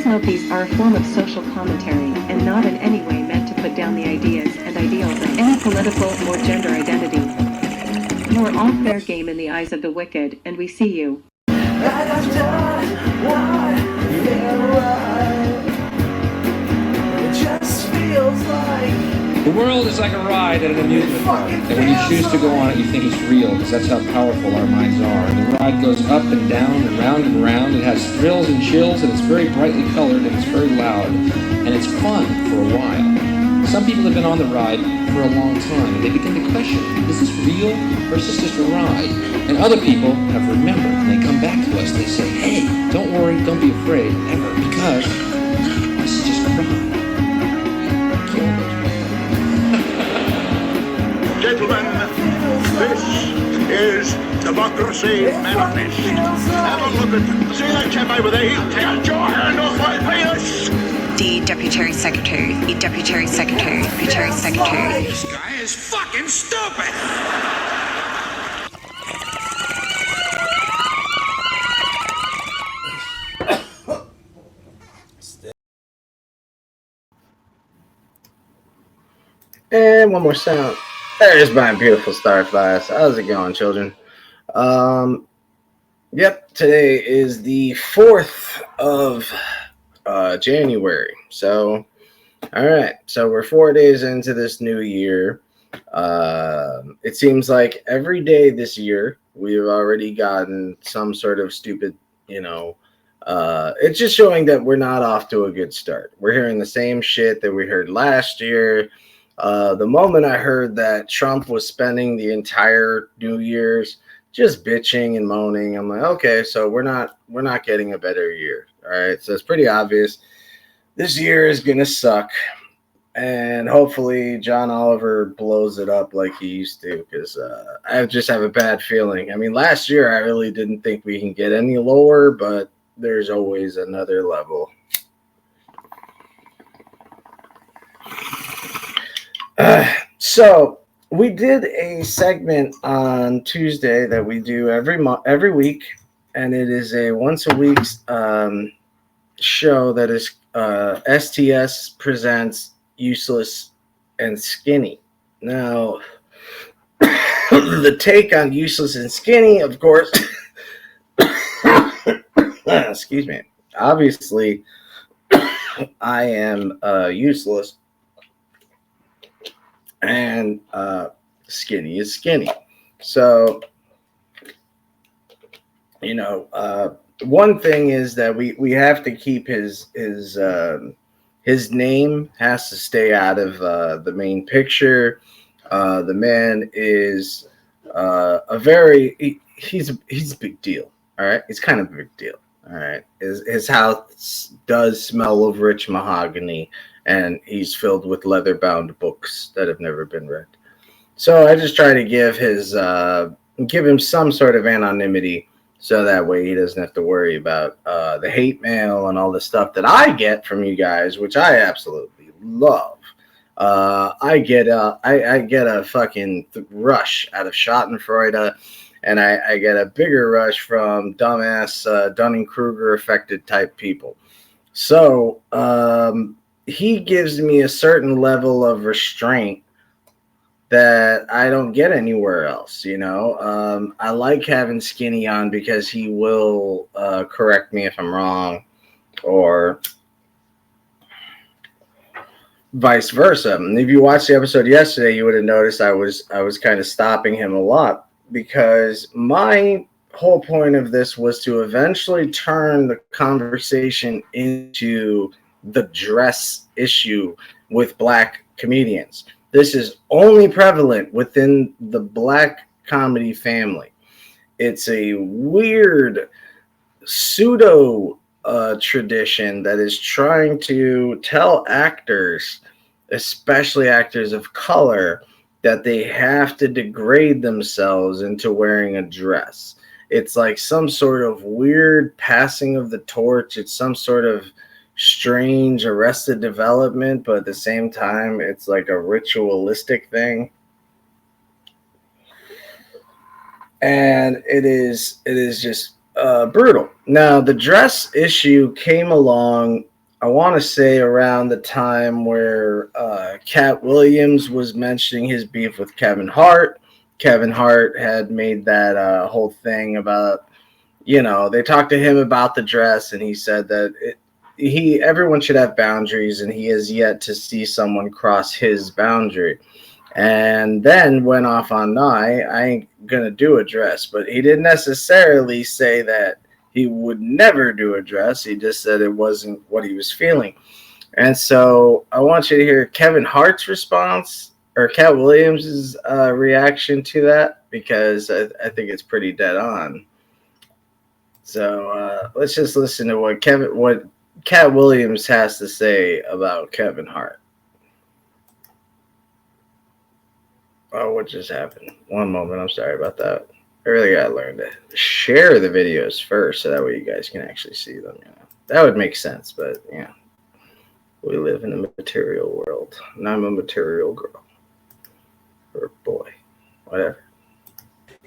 movies are a form of social commentary and not in any way meant to put down the ideas and ideals of any political or gender identity. You are all fair game in the eyes of the wicked, and we see you. I've done what felt right. It just feels like the world is like a ride at an amusement park, and when you choose to go on it, you think it's real, because that's how powerful our minds are. And the ride goes up and down and round and round. It has thrills and chills, and it's very brightly colored, and it's very loud, and it's fun for a while. Some people have been on the ride for a long time, and they begin to question, is this real, or is this just a ride? And other people have remembered, and they come back to us, and they say, hey, don't worry, don't be afraid, ever, because this is just a ride. Gentlemen, this is Democracy Manifest. Have a look at, see that chap over there? Take your hand off my penis! The Deputy Secretary, Deputy Secretary, Deputy Secretary. This guy is fucking stupid! And one more sound. There's my beautiful Starflies. How's it going, children? Yep, today is the 4th of January. So, all right. So we're 4 days into this new year. It seems like every day this year we've already gotten some sort of stupid, it's just showing that we're not off to a good start. We're hearing the same shit that we heard last year. The moment I heard that Trump was spending the entire New Year's just bitching and moaning, I'm like, okay, so we're not getting a better year. All right. So it's pretty obvious this year is gonna suck. And hopefully John Oliver blows it up like he used to, because I just have a bad feeling. I mean, last year I really didn't think we can get any lower, but there's always another level. So we did a segment on Tuesday that we do every week, and it is a once a week show that is STS presents Useless and Skinny. Now, the take on Useless and Skinny, of course, excuse me. Obviously, I am useless. And skinny is skinny. So, one thing is that we have to keep his name has to stay out of the main picture. The man is he's a big deal. All right, he's kind of a big deal. All right, his house does smell of rich mahogany. And he's filled with leather-bound books that have never been read. So I just try to give him some sort of anonymity, so that way he doesn't have to worry about the hate mail and all the stuff that I get from you guys, which I absolutely love. I get a fucking rush out of Schadenfreude, and I get a bigger rush from dumbass Dunning-Kruger affected type people. So he gives me a certain level of restraint that I don't get anywhere else, I like having Skinny on because he will correct me if I'm wrong, or vice versa. And if you watched the episode yesterday, you would have noticed I was kind of stopping him a lot, because my whole point of this was to eventually turn the conversation into the dress issue with black comedians. This is only prevalent within the black comedy family. It's a weird pseudo tradition that is trying to tell actors, especially actors of color, that they have to degrade themselves into wearing a dress. It's like some sort of weird passing of the torch. It's some sort of strange Arrested Development, but at the same time, it's like a ritualistic thing. And it is just brutal. Now, the dress issue came along I want to say around the time where Katt Williams was mentioning his beef with Kevin Hart. Kevin Hart had made that whole thing about, they talked to him about the dress, and he said that everyone should have boundaries, and he has yet to see someone cross his boundary. And then went off on, no, I ain't gonna do a dress. But he didn't necessarily say that he would never do a dress. He just said it wasn't what he was feeling. And so I want you to hear Kevin Hart's response, or Katt Williams' reaction to that, because I think it's pretty dead on. So let's just listen to what Katt Williams has to say about Kevin Hart. Oh, what just happened? One moment. I'm sorry about that. I really got to learn to share the videos first, so that way you guys can actually see them. That would make sense, but yeah, we live in a material world, and I'm a material girl or boy, whatever.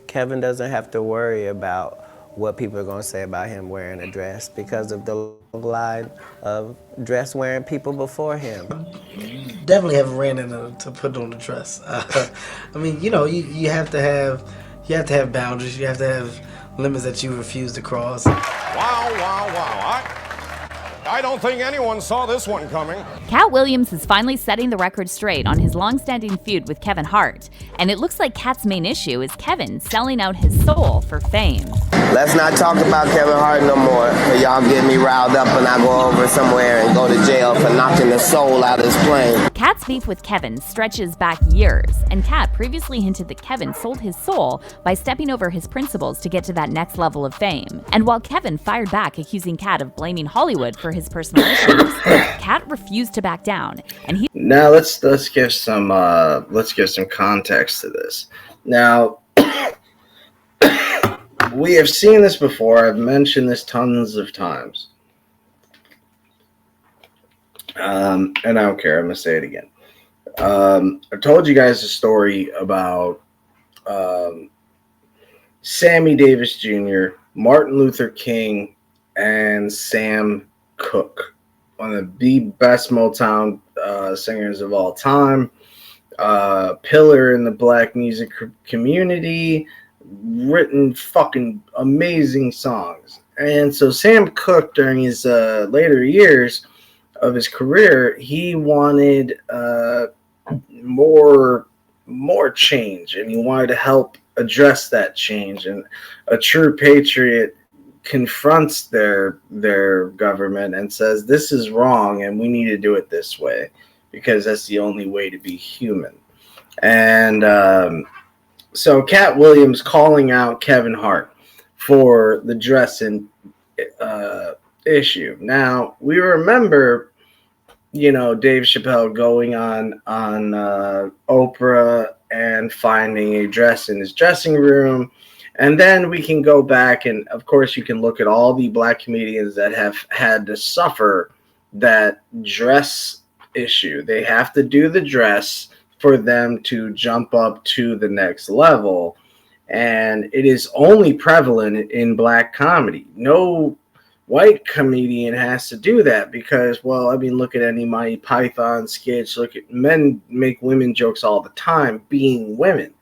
Kevin doesn't have to worry about what people are going to say about him wearing a dress because of the long line of dress wearing people before him. Definitely haven't ran into to put on the dress. I mean, you have to have boundaries. You have to have limits that you refuse to cross. Wow. I don't think anyone saw this one coming. Katt Williams is finally setting the record straight on his long-standing feud with Kevin Hart, and it looks like Katt's main issue is Kevin selling out his soul for fame. Let's not talk about Kevin Hart no more, or y'all get me riled up and I go over somewhere and go to jail for knocking the soul out of his plane. Katt's beef with Kevin stretches back years, and Katt previously hinted that Kevin sold his soul by stepping over his principles to get to that next level of fame. And while Kevin fired back accusing Katt of blaming Hollywood for his personal issues, Katt refused to back down, and he now let's give some context to this. Now, we have seen this before. I've mentioned this tons of times, and I don't care. I'm gonna say it again. I told you guys a story about Sammy Davis Jr., Martin Luther King, and Sam Cooke, one of the best Motown singers of all time, pillar in the black music community, written fucking amazing songs. And so Sam Cooke, during his later years of his career, he wanted more change, and he wanted to help address that change. And a true patriot confronts their government and says, this is wrong and we need to do it this way because that's the only way to be human. And so Katt Williams calling out Kevin Hart for the dressing issue. Now, we remember, Dave Chappelle going on Oprah and finding a dress in his dressing room. And then we can go back, and of course you can look at all the black comedians that have had to suffer that dress issue. They have to do the dress for them to jump up to the next level. And it is only prevalent in black comedy. No white comedian has to do that because, look at any Monty Python sketch. Look at men make women jokes all the time being women.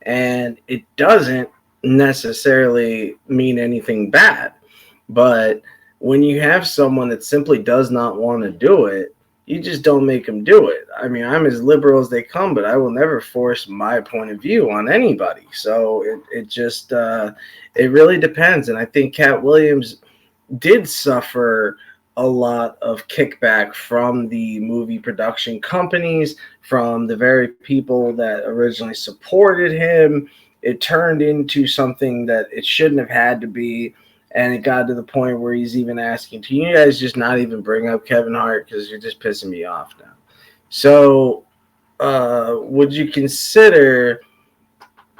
And it doesn't necessarily mean anything bad, but when you have someone that simply does not want to do it, you just don't make them do it. I mean, I'm as liberal as they come, but I will never force my point of view on anybody. So it just it really depends. And I think Katt Williams did suffer a lot of kickback from the movie production companies, from the very people that originally supported him. It turned into something that it shouldn't have had to be. And it got to the point where he's even asking, can you guys just not even bring up Kevin Hart because you're just pissing me off now? So would you consider,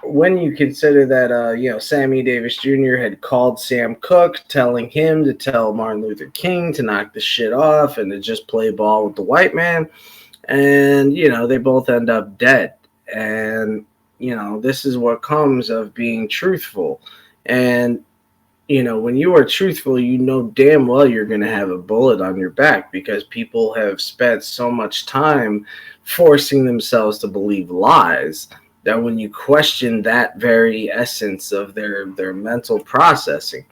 when you consider that, Sammy Davis Jr. had called Sam Cooke telling him to tell Martin Luther King to knock the shit off and to just play ball with the white man. And, they both end up dead. And, this is what comes of being truthful. And when you are truthful, you know damn well you're going to have a bullet on your back because people have spent so much time forcing themselves to believe lies that when you question that very essence of their mental processing,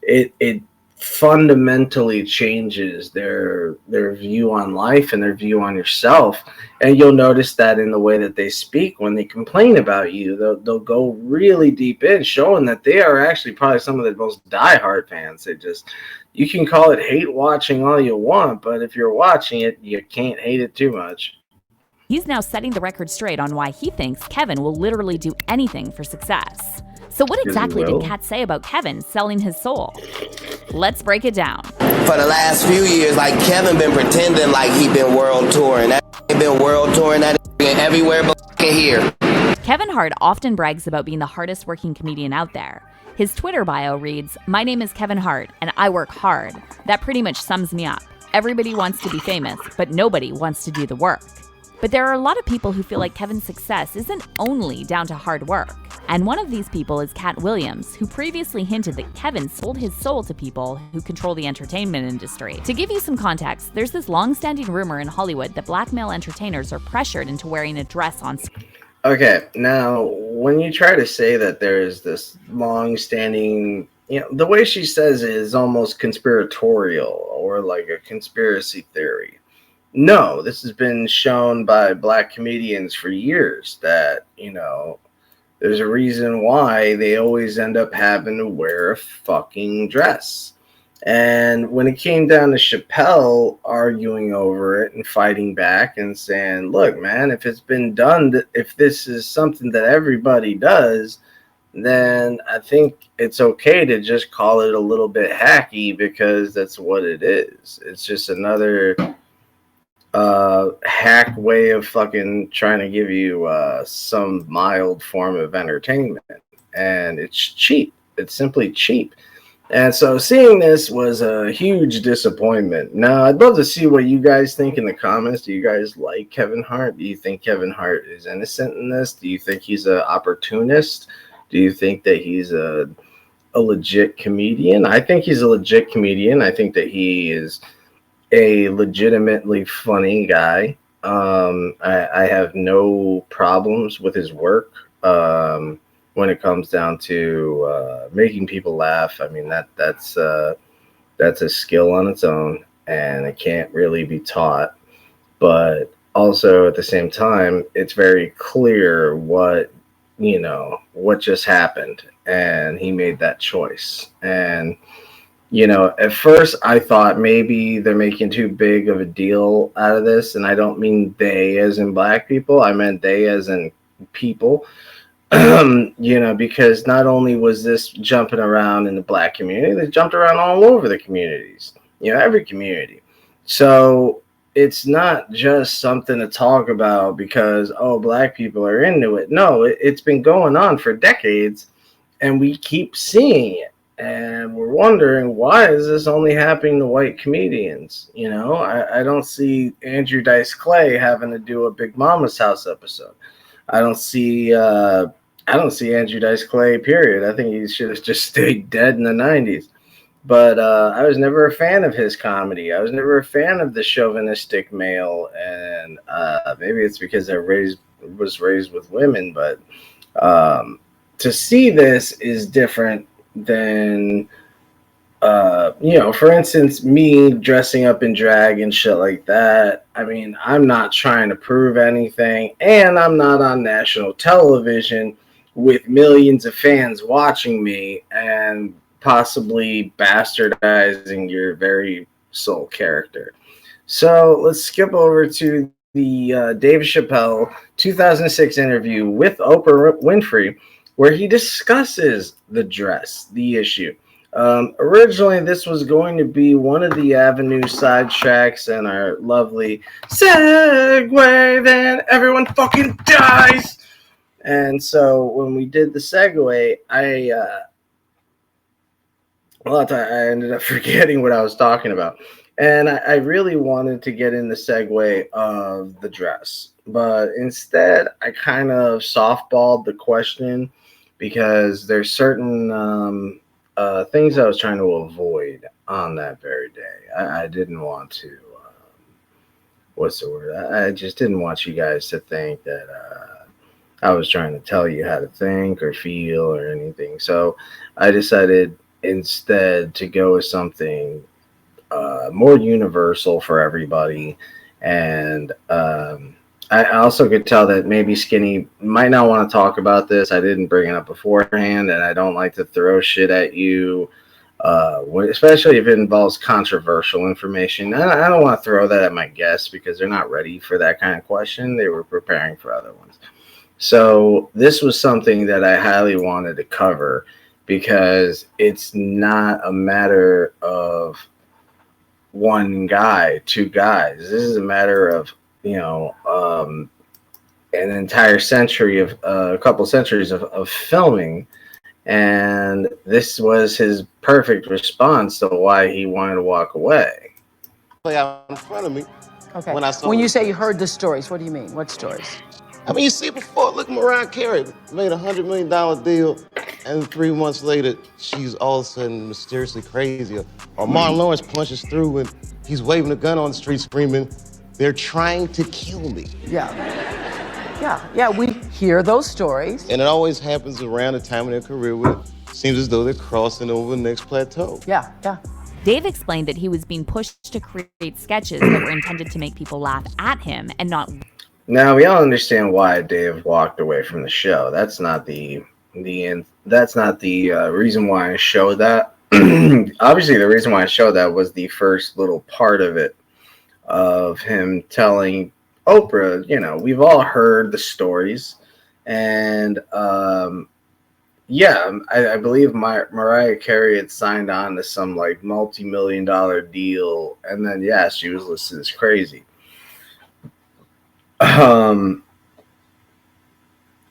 it fundamentally changes their view on life and their view on yourself. And you'll notice that in the way that they speak when they complain about you. They'll go really deep in, showing that they are actually probably some of the most diehard fans. You can call it hate watching all you want, but if you're watching it, you can't hate it too much. He's now setting the record straight on why he thinks Kevin will literally do anything for success. So what exactly did Katt say about Kevin selling his soul? Let's break it down. For the last few years, like, Kevin been pretending like he been world touring. That been world touring, that been everywhere but here. Kevin Hart often brags about being the hardest working comedian out there. His Twitter bio reads, "My name is Kevin Hart, and I work hard." That pretty much sums me up. Everybody wants to be famous, but nobody wants to do the work. But there are a lot of people who feel like Kevin's success isn't only down to hard work. And one of these people is Katt Williams, who previously hinted that Kevin sold his soul to people who control the entertainment industry. To give you some context, there's this long-standing rumor in Hollywood that black male entertainers are pressured into wearing a dress on screen. Okay, now, when you try to say that there is this long-standing, the way she says it is almost conspiratorial or like a conspiracy theory. No, this has been shown by black comedians for years that, there's a reason why they always end up having to wear a fucking dress. And when it came down to Chappelle arguing over it and fighting back and saying, look, man, if it's been done, if this is something that everybody does, then I think it's okay to just call it a little bit hacky because that's what it is. It's just another hack way of fucking trying to give you some mild form of entertainment, and it's cheap. It's simply cheap. And so seeing this was a huge disappointment. Now, I'd love to see what you guys think in the comments. Do you guys like Kevin Hart? Do you think Kevin Hart is innocent in this? Do you think he's an opportunist? Do you think that he's a legit comedian? I think he's a legit comedian. I think that he is a legitimately funny guy. I have no problems with his work when it comes down to making people laugh. I mean, that's a skill on its own, and it can't really be taught. But also at the same time, it's very clear what just happened, and he made that choice. And at first I thought maybe they're making too big of a deal out of this. And I don't mean they as in black people. I meant they as in people. Because not only was this jumping around in the black community, they jumped around all over the communities, every community. So it's not just something to talk about because, black people are into it. No, it's been going on for decades, and we keep seeing it. And we're wondering, why is this only happening to white comedians? I don't see Andrew Dice Clay having to do a Big Mama's House episode. I don't see Andrew Dice Clay, period. I think he should have just stayed dead in the 90s. But I was never a fan of his comedy. I was never a fan of the chauvinistic male. And maybe it's because I was raised with women. But to see this is different than for instance, me dressing up in drag and shit like that. I mean, I'm not trying to prove anything, and I'm not on national television with millions of fans watching me and possibly bastardizing your very sole character. So let's skip over to the Dave Chappelle 2006 interview with Oprah Winfrey, where he discusses the dress, the issue. Originally, this was going to be one of the Avenue sidetracks and our lovely segue, then everyone fucking dies. And so when we did the segue, I ended up forgetting what I was talking about. And I really wanted to get in the segue of the dress. But instead, I kind of softballed the question because there's certain things I was trying to avoid on that very day. I didn't want to. What's the word? I just didn't want you guys to think that I was trying to tell you how to think or feel or anything. So I decided instead to go with something more universal for everybody. And I also could tell that maybe Skinny might not want to talk about this. I didn't bring it up beforehand, and I don't like to throw shit at you, especially if it involves controversial information. I don't want to throw that at my guests because they're not ready for that kind of question. They were preparing for other ones. So this was something that I highly wanted to cover because it's not a matter of one guy, two guys. This is a matter of, an entire century of a couple centuries of filming. And this was his perfect response to why he wanted to walk away. Play out in front of me. Okay. When you say you heard the stories, what do you mean? What stories? I mean, you see it before. Look, Mariah Carey made a $100 million deal, and 3 months later, she's all of a sudden mysteriously crazy. Or Martin Lawrence punches through, and he's waving a gun on the street, screaming, "They're trying to kill me." Yeah, we hear those stories. And it always happens around the time of their career where it seems as though they're crossing over the next plateau. Yeah. Dave explained that he was being pushed to create sketches that were intended to make people laugh at him and not. Now we all understand why Dave walked away from the show. That's not the reason why I showed that. Obviously, the reason why I showed that was the first little part of it, of him telling Oprah, we've all heard the stories, and I believe Mariah Carey had signed on to some like multi-million-dollar deal, and then she was listed as crazy.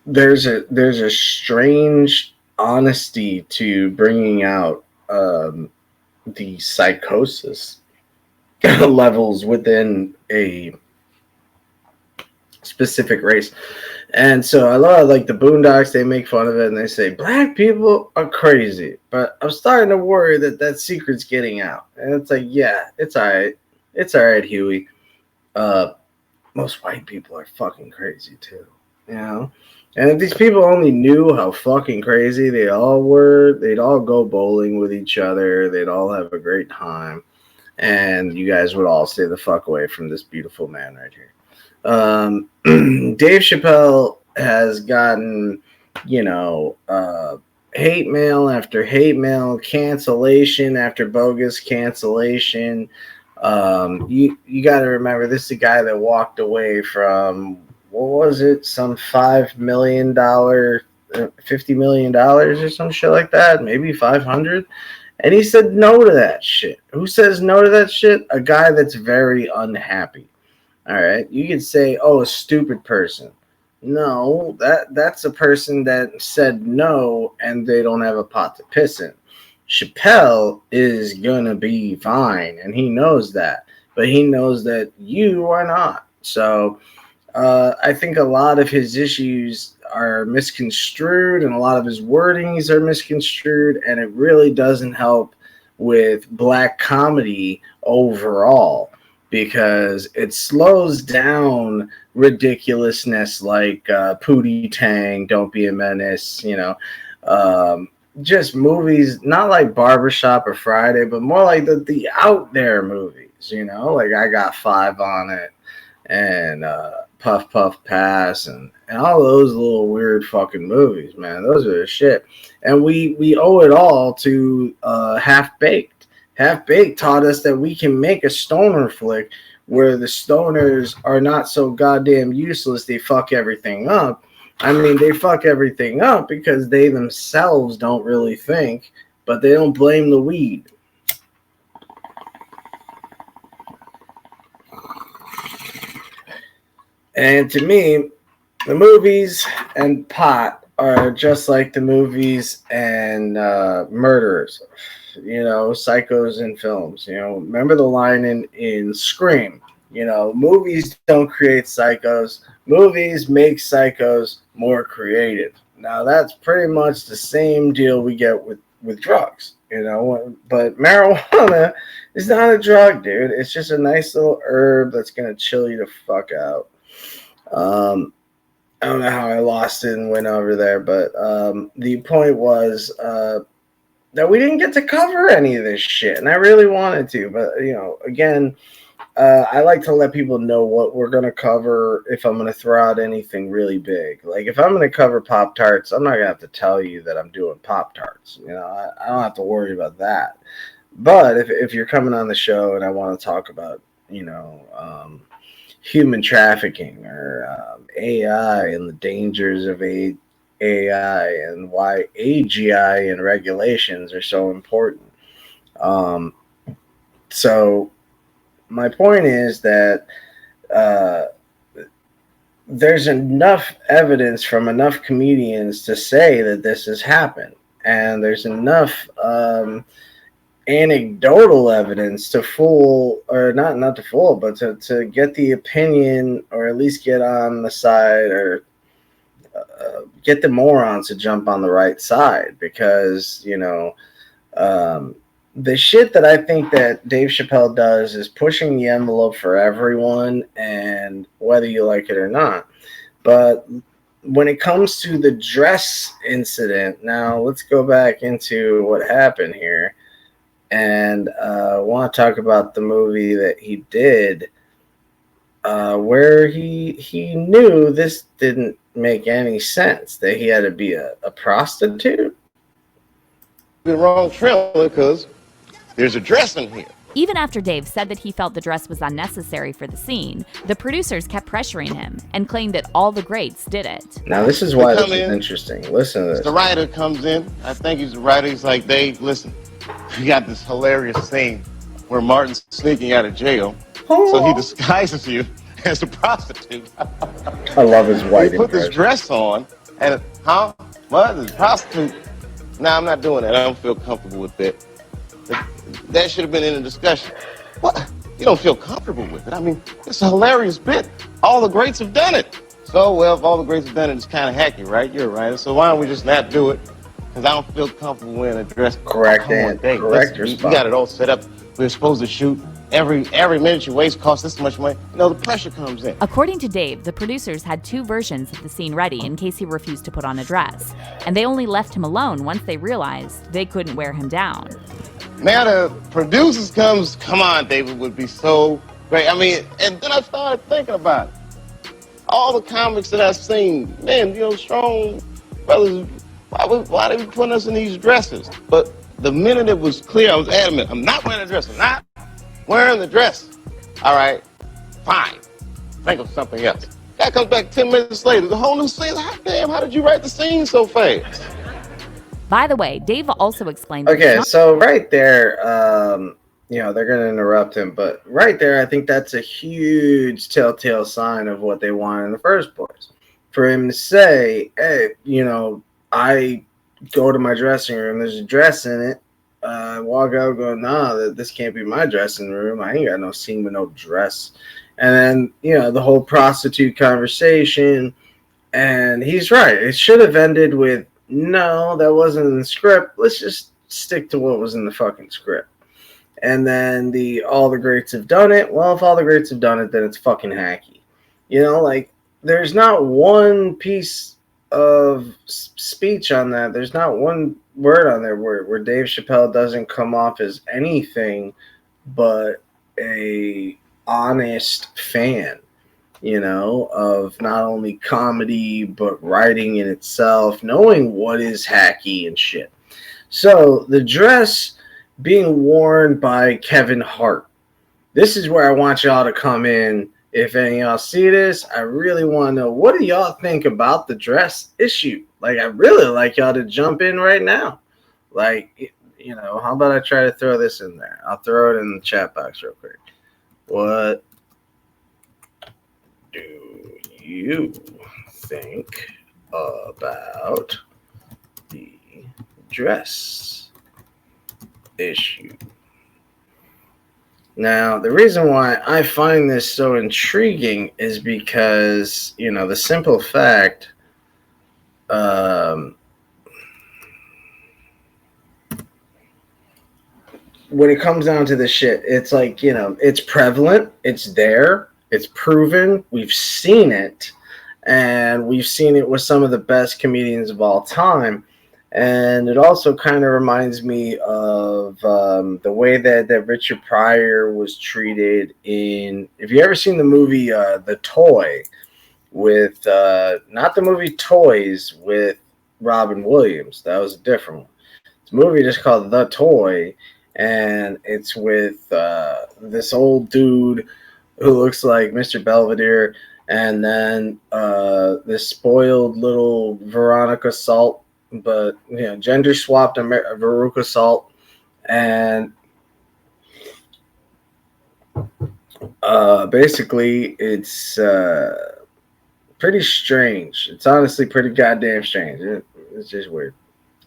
There's a strange honesty to bringing out the psychosis levels within a specific race. And so a lot of like the Boondocks, they make fun of it and they say black people are crazy, but I'm starting to worry that secret's getting out. And it's like, yeah, it's all right, Huey. Most white people are fucking crazy too, and if these people only knew how fucking crazy they all were, they'd all go bowling with each other, they'd all have a great time, and you guys would all stay the fuck away from this beautiful man right here. Dave Chappelle has gotten, hate mail after hate mail, cancellation after bogus cancellation. You got to remember, this is a guy that walked away from, what was it, some $5 million, $50 million or some shit like that, maybe 500, and he said no to that shit. Who says no to that shit? A guy that's very unhappy. All right, you could say, oh, a stupid person. No, that's a person that said no and they don't have a pot to piss in. Chappelle is gonna be fine, and he knows that, but he knows that you are not. So I think a lot of his issues are misconstrued, and a lot of his wordings are misconstrued, and it really doesn't help with black comedy overall, because it slows down ridiculousness like Pootie Tang, Don't Be a Menace, just movies, not like Barbershop or Friday, but more like the out there movies, like I Got Five on It, and Puff Puff Pass, and all those little weird fucking movies, man. Those are the shit. And we owe it all to Half Baked. Half Baked taught us that we can make a stoner flick where the stoners are not so goddamn useless they fuck everything up. I mean, they fuck everything up because they themselves don't really think, but they don't blame the weed. And to me, the movies and pot are just like the movies and murderers, psychos in films. Remember the line in Scream, movies don't create psychos. Movies make psychos more creative. Now, that's pretty much the same deal we get with drugs, but marijuana is not a drug, dude. It's just a nice little herb that's gonna chill you the fuck out. I don't know how I lost it and went over there, but the point was that we didn't get to cover any of this shit, and I really wanted to, but again, I like to let people know what we're going to cover if I'm going to throw out anything really big. Like, if I'm going to cover Pop-Tarts, I'm not going to have to tell you that I'm doing Pop-Tarts. I don't have to worry about that. But if you're coming on the show and I want to talk about, human trafficking or AI and the dangers of AI and why AGI and regulations are so important. So my point is that there's enough evidence from enough comedians to say that this has happened. And there's enough anecdotal evidence to fool, or not to fool, but to get the opinion, or at least get on the side, or get the morons to jump on the right side, because the shit that I think that Dave Chappelle does is pushing the envelope for everyone, and whether you like it or not. But when it comes to the dress incident, now let's go back into what happened here. And I want to talk about the movie that he did, where he knew this didn't make any sense, that he had to be a prostitute. The wrong trailer because there's a dress in here. Even after Dave said that he felt the dress was unnecessary for the scene, the producers kept pressuring him and claimed that all the greats did it. Now this is why this is interesting. Listen to this. The writer comes in. I think he's the writer. He's like, Dave, listen, we got this hilarious scene where Martin's sneaking out of jail. So he disguises you as a prostitute. I love his white He put this dress on and, what? This prostitute? Nah, I'm not doing that. I don't feel comfortable with that. That should have been in the discussion. What? You don't feel comfortable with it? I mean, it's a hilarious bit. All the greats have done it. So, well, if all the greats have done it, it's kind of hacky, right? You're right. So why don't we just not do it? Because I don't feel comfortable wearing a dress. Correct, Dan. Correct response. You got it all set up. We're supposed to shoot. Every minute you waste costs this much money. The pressure comes in. According to Dave, the producers had 2 versions of the scene ready in case he refused to put on a dress. And they only left him alone once they realized they couldn't wear him down. Now the producers come on, David would be so great. I mean, and then I started thinking about it. All the comics that I've seen, man, strong brothers, why they be putting us in these dresses? But the minute it was clear, I was adamant, I'm not wearing a dress, I'm not wearing the dress. All right, fine. Think of something else. That comes back 10 minutes later, the whole new scene. Damn, how did you write the scene so fast? By the way, Dave also explained... Okay, so right there, they're going to interrupt him, but right there, I think that's a huge telltale sign of what they wanted in the first place. For him to say, hey, I go to my dressing room, there's a dress in it, walk out, go, nah, this can't be my dressing room. I ain't got no scene with no dress. And then, the whole prostitute conversation. And he's right. It should have ended with, no, that wasn't in the script. Let's just stick to what was in the fucking script. And then all the greats have done it. Well, if all the greats have done it, then it's fucking hacky. There's not one piece of speech on that. There's not one word on there where Dave Chappelle doesn't come off as anything but a honest fan, of not only comedy but writing in itself, knowing what is hacky and shit. So the dress being worn by Kevin Hart. This is where I want y'all to come in. If any of y'all see this, I really want to know, what do y'all think about the dress issue? Like, I really like y'all to jump in right now. Like, how about I try to throw this in there? I'll throw it in the chat box real quick. What do you think about the dress issue? Now, the reason why I find this so intriguing is because, the simple fact, when it comes down to this shit, it's like, it's prevalent, it's there, it's proven, we've seen it, and we've seen it with some of the best comedians of all time. And it also kind of reminds me of the way that Richard Pryor was treated in, if you ever seen the movie The Toy, with, not the movie Toys with Robin Williams, that was a different one. It's a movie just called The Toy, and it's with this old dude who looks like Mr. Belvedere, and then this spoiled little Veronica Salt, but gender swapped Veruca Salt, and basically it's pretty strange. It's honestly pretty goddamn strange. It's just weird.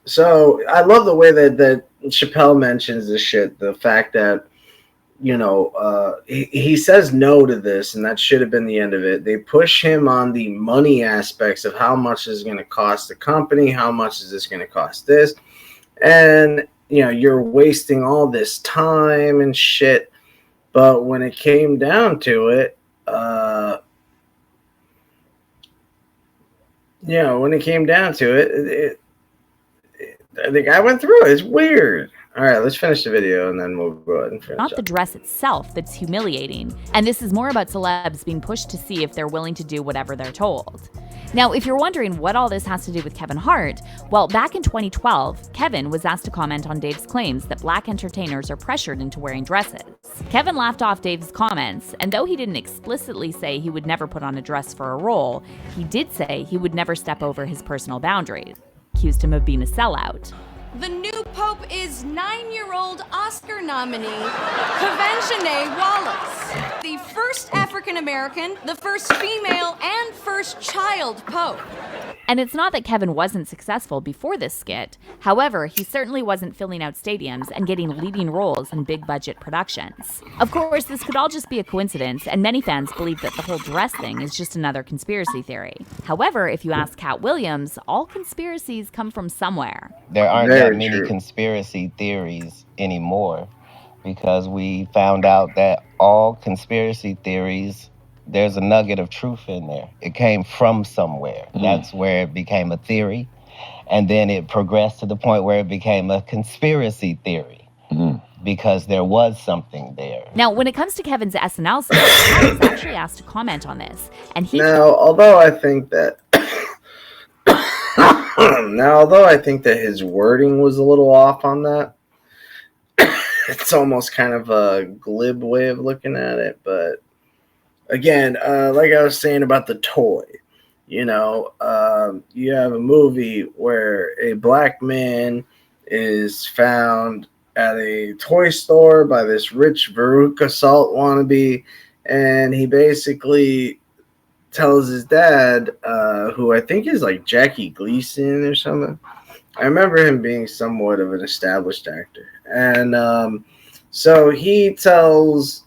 So I love the way that Chappelle mentions this shit. The fact that he says no to this, and that should have been the end of it. They push him on the money aspects of how much is going to cost the company, how much is this going to cost this, and you're wasting all this time and shit. But when it came down to it, the guy went through it. It's weird. All right, let's finish the video and then we'll go ahead and finish. Not the dress itself that's humiliating, and this is more about celebs being pushed to see if they're willing to do whatever they're told. Now, if you're wondering what all this has to do with Kevin Hart, well, back in 2012, Kevin was asked to comment on Dave's claims that black entertainers are pressured into wearing dresses. Kevin laughed off Dave's comments, and though he didn't explicitly say he would never put on a dress for a role, he did say he would never step over his personal boundaries. Accused him of being a sellout. The new pope is 9-year-old Oscar nominee, Kavenshané Wallace, the first African-American, the first female, and first child pope. And it's not that Kevin wasn't successful before this skit. However, he certainly wasn't filling out stadiums and getting leading roles in big-budget productions. Of course, this could all just be a coincidence, and many fans believe that the whole dress thing is just another conspiracy theory. However, if you ask Katt Williams, all conspiracies come from somewhere. There aren't that many conspiracy theories anymore, because we found out that all conspiracy theories, there's a nugget of truth in there. It came from somewhere. That's where it became a theory. And then it progressed to the point where it became a conspiracy theory. Because there was something there. Now, when it comes to Kevin's SNL skit, I was actually asked to comment on this. And he... although I think that his wording was a little off on that, it's almost kind of a glib way of looking at it, but again, like I was saying about The Toy, you have a movie where a black man is found at a toy store by this rich Veruca Salt wannabe, and he basically tells his dad, who I think is like Jackie Gleason or something. I remember him being somewhat of an established actor. And so he tells,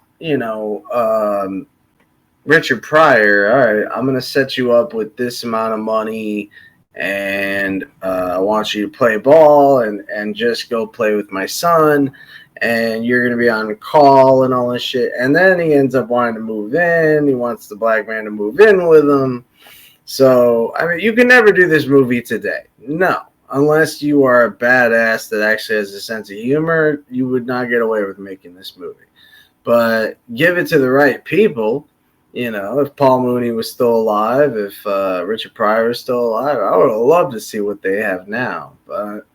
Richard Pryor, all right, I'm going to set you up with this amount of money, and I want you to play ball and just go play with my son, and you're going to be on the call and all this shit. And then he ends up wanting to move in. He wants the black man to move in with him. So, I mean, you can never do this movie today. No. Unless you are a badass that actually has a sense of humor, you would not get away with making this movie. But give it to the right people. If Paul Mooney was still alive, if Richard Pryor was still alive, I would have loved to see what they have now. But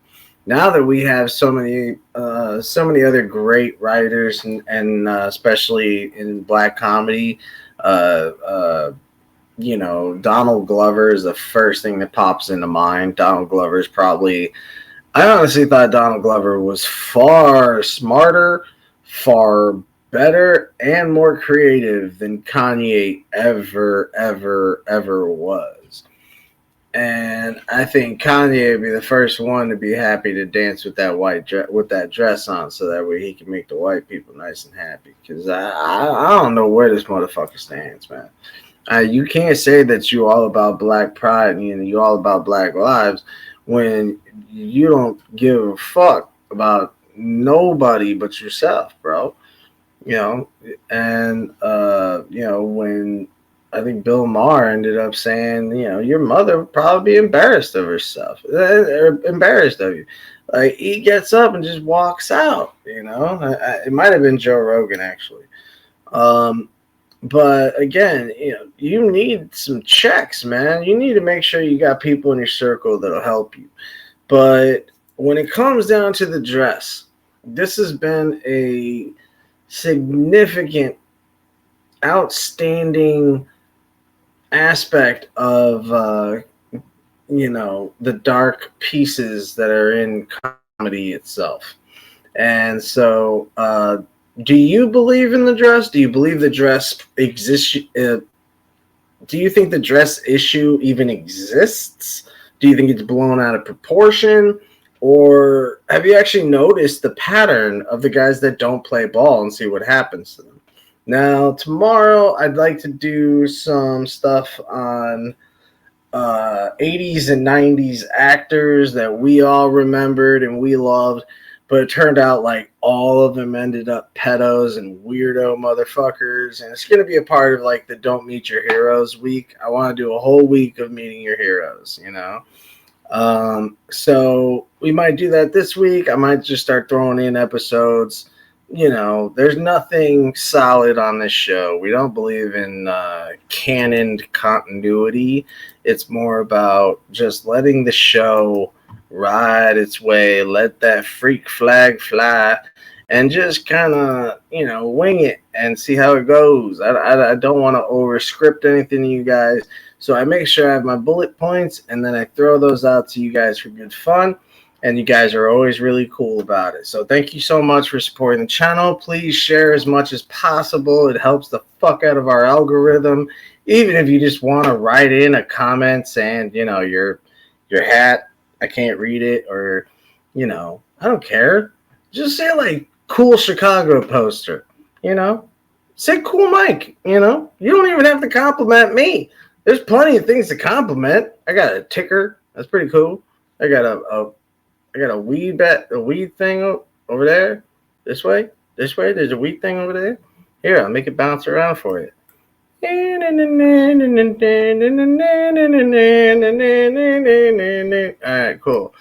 now that we have so many other great writers, and especially in black comedy, Donald Glover is the first thing that pops into mind. Donald Glover is probably, I honestly thought Donald Glover was far smarter, far better, and more creative than Kanye ever was. And I think Kanye would be the first one to be happy to dance with that dress on, so that way he can make the white people nice and happy. Because I don't know where this motherfucker stands, man. You can't say that you all about black pride and you all about black lives when you don't give a fuck about nobody but yourself, bro. And when I think Bill Maher ended up saying, your mother would probably be embarrassed of herself, or embarrassed of you. Like, he gets up and just walks out, it might have been Joe Rogan, actually. But again, you need some checks, man. You need to make sure you got people in your circle that'll help you. But when it comes down to the dress, this has been a significant, outstanding aspect of the dark pieces that are in comedy itself. And so do you believe in the dress? Do you believe the dress exists? Do you think the dress issue even exists? Do you think it's blown out of proportion? Or have you actually noticed the pattern of the guys that don't play ball and see what happens to them? Now, tomorrow, I'd like to do some stuff on 80s and 90s actors that we all remembered and we loved, but it turned out like all of them ended up pedos and weirdo motherfuckers, and it's going to be a part of like the Don't Meet Your Heroes week. I want to do a whole week of meeting your heroes, so we might do that this week. I might just start throwing in episodes. There's nothing solid on this show. We don't believe in canoned continuity. It's more about just letting the show ride its way, let that freak flag fly, and just kind of, wing it and see how it goes. I don't want to over-script anything to you guys, so I make sure I have my bullet points, and then I throw those out to you guys for good fun. And you guys are always really cool about it. So thank you so much for supporting the channel. Please share as much as possible. It helps the fuck out of our algorithm. Even if you just want to write in a comment saying, your hat, I can't read it, or, I don't care. Just say like cool Chicago poster, Say cool Mike, You don't even have to compliment me. There's plenty of things to compliment. I got a ticker. That's pretty cool. I got a weed thing over there. This way. There's a weed thing over there. Here, I'll make it bounce around for you. All right, cool.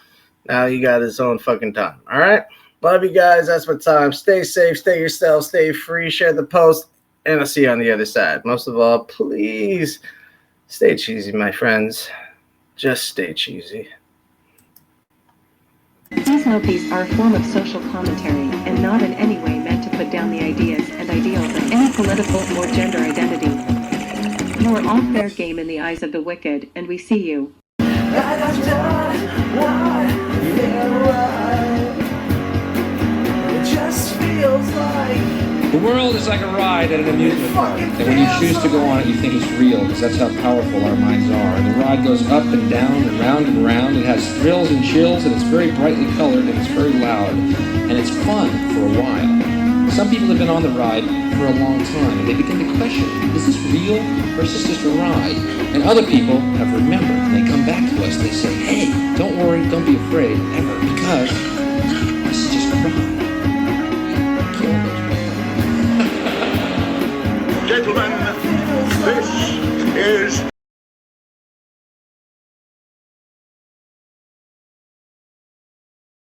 Now you got his own fucking time. All right. Love you guys. That's my time. Stay safe. Stay yourself. Stay free. Share the post. And I'll see you on the other side. Most of all, please stay cheesy, my friends. Just stay cheesy. These movies are a form of social commentary and not in any way meant to put down the ideas and ideals of any political or gender identity. You are all fair game in the eyes of the wicked, and we see you. The world is like a ride at an amusement park, and when you choose to go on it, you think it's real, because that's how powerful our minds are. The ride goes up and down and round and round. It has thrills and chills, and it's very brightly colored, and it's very loud, and it's fun for a while. Some people have been on the ride for a long time, and they begin to question, is this real, or is this just a ride? And other people have remembered, and they come back to us, they say, hey, don't worry, don't be afraid, ever, because